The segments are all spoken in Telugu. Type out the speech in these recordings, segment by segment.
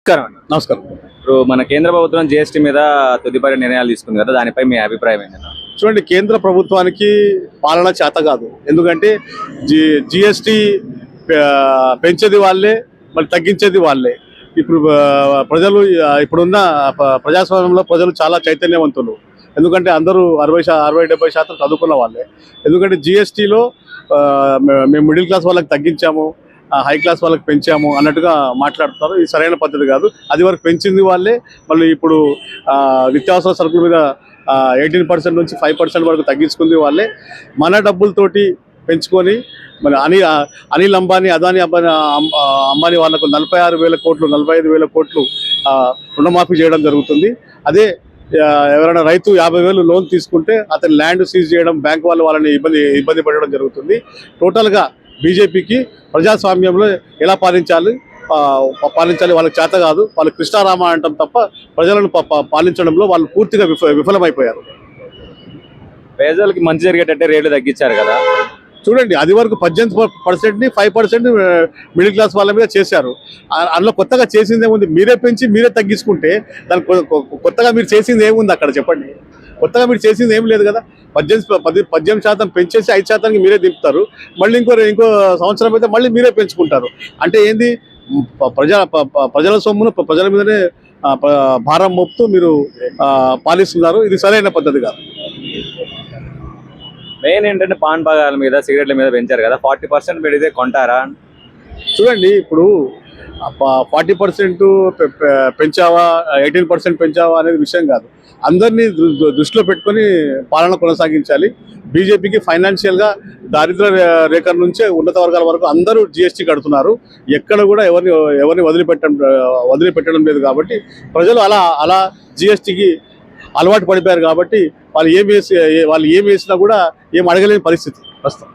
నమస్కారం. ఇప్పుడు మన కేంద్ర ప్రభుత్వం జీఎస్టీ మీద తదుపరి నిర్ణయాలు తీసుకుంది కదా, దానిపై మీ అభిప్రాయం ఏంటన్నా? చూడండి, కేంద్ర ప్రభుత్వానికి పాలన చేత కాదు. ఎందుకంటే జిఎస్టీ పెంచేది వాళ్ళే, మళ్ళీ తగ్గించేది వాళ్ళే. ఇప్పుడు ప్రజలు ఇప్పుడున్న ప్రజాస్వామ్యంలో ప్రజలు చాలా చైతన్యవంతులు. ఎందుకంటే అందరూ 60-70% చదువుకున్న వాళ్ళే. ఎందుకంటే జిఎస్టీలో మేము మిడిల్ క్లాస్ వాళ్ళకి తగ్గించాము, హై క్లాస్ వాళ్ళకి పెంచాము అన్నట్టుగా మాట్లాడుతున్నారు. ఇది సరైన పద్ధతి కాదు. అది వరకు పెంచింది వాళ్ళే, మళ్ళీ ఇప్పుడు నిత్యావసర సరుకుల మీద 18% నుంచి 5% వరకు తగ్గించుకుంది వాళ్ళే. మన డబ్బులతోటి పెంచుకొని మరి అనిల్ అంబానీ, అదానీ అంబానీ వాళ్ళకు 46,000 కోట్లు 45,000 కోట్లు రుణమాఫీ చేయడం జరుగుతుంది. అదే ఎవరైనా రైతు 50,000 లోన్ తీసుకుంటే అతని ల్యాండ్ సీజ్ చేయడం, బ్యాంక్ వాళ్ళని ఇబ్బంది పడడం జరుగుతుంది. టోటల్గా బీజేపీకి ప్రజాస్వామ్యంలో ఎలా పాలించాలి వాళ్ళకి చేత కాదు. వాళ్ళు కృష్ణారామ అంటాం తప్ప ప్రజలను పాలించడంలో వాళ్ళు పూర్తిగా విఫలమైపోయారు. పేదలకి మంచి జరిగేటట్టే రేట్లు తగ్గించారు కదా. చూడండి, అది వరకు 18%ని 5% మిడిల్ క్లాస్ వాళ్ళ మీద చేశారు. అందులో కొత్తగా చేసింది ఏముంది? మీరే పెంచి మీరే తగ్గించుకుంటే దానికి కొత్తగా మీరు చేసింది ఏముంది అక్కడ? చెప్పండి. కొత్తగా మీరు చేసింది ఏం లేదు కదా. 18% పెంచేసి 5%కి మీరే దింపుతారు. మళ్ళీ ఇంకో సంవత్సరం అయితే మళ్ళీ మీరే పెంచుకుంటారు. అంటే ఏంది? ప్రజల సొమ్మును ప్రజల మీదనే భారం మోపుతూ మీరు పాలిస్తున్నారు. ఇది సరైన పద్ధతి కాదు. మెయిన్ ఏంటంటే పాన్ పగాల మీద, సిగరెట్ల మీద పెంచారు కదా. 40% పెడితే కొంటారా? చూడండి, ఇప్పుడు 40% పెంచావా, 18% పెంచావా అనేది విషయం కాదు. అందరినీ దృష్టిలో పెట్టుకొని పాలన కొనసాగించాలి. బీజేపీకి ఫైనాన్షియల్గా దారిద్ర రేఖ నుంచే ఉన్నత వర్గాల వరకు అందరూ జిఎస్టీ కడుతున్నారు. ఎక్కడ కూడా ఎవరిని వదిలిపెట్టడం లేదు. కాబట్టి ప్రజలు అలా జిఎస్టీకి అలవాటు పడిపోయారు. కాబట్టి వాళ్ళు ఏం వేసినా కూడా ఏం అడగలేని పరిస్థితి ప్రస్తుతం.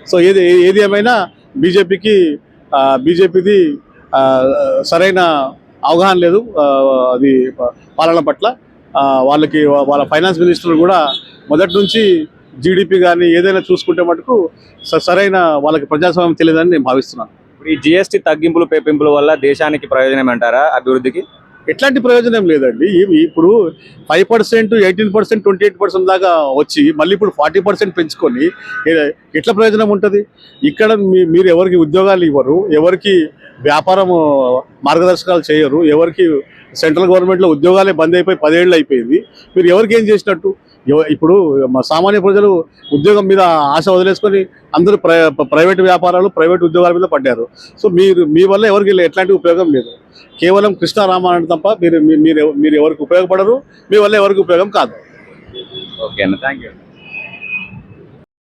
సో ఏది ఏమైనా బీజేపీది సరైన అవగాహన లేదు అది పాలన పట్ల. వాళ్ళ ఫైనాన్స్ మినిస్టర్ కూడా మొదటి నుంచి జీడిపి కానీ ఏదైనా చూసుకుంటే మటుకు సరైన వాళ్ళకి ప్రజాస్వామ్యం తెలియదని నేను భావిస్తున్నాను. ఇప్పుడు ఈ జిఎస్టీ తగ్గింపులు పెంపుల వల్ల దేశానికి ప్రయోజనం అంటారా? అభివృద్ధికి ఎట్లాంటి ప్రయోజనం లేదండి. ఇప్పుడు 5%, 18%, 28% దాకా వచ్చి మళ్ళీ ఇప్పుడు 40% పెంచుకొని ఎట్లా ప్రయోజనం ఉంటుంది? ఇక్కడ మీరు ఎవరికి ఉద్యోగాలు ఇవ్వరు, ఎవరికి వ్యాపారం మార్గదర్శకాలు చేయరు, ఎవరికి సెంట్రల్ గవర్నమెంట్లో ఉద్యోగాలే బంద్ అయిపోయి 10 ఏళ్ళు అయిపోయింది. మీరు ఎవరికి ఏం చేసినట్టు? ఇప్పుడు సామాన్య ప్రజలు ఉద్యోగం మీద ఆశ వదిలేసుకొని అందరూ ప్రైవేట్ వ్యాపారాలు, ప్రైవేట్ ఉద్యోగాల మీద పడ్డారు. సో మీ వల్ల ఎవరికి ఎట్లాంటి ఉపయోగం లేదు. కేవలం కృష్ణారామ అంటే తప్ప మీరు ఎవరికి ఉపయోగపడరు. మీ వల్ల ఎవరికి ఉపయోగం కాదు. ఓకే అన్న, థ్యాంక్ యూ.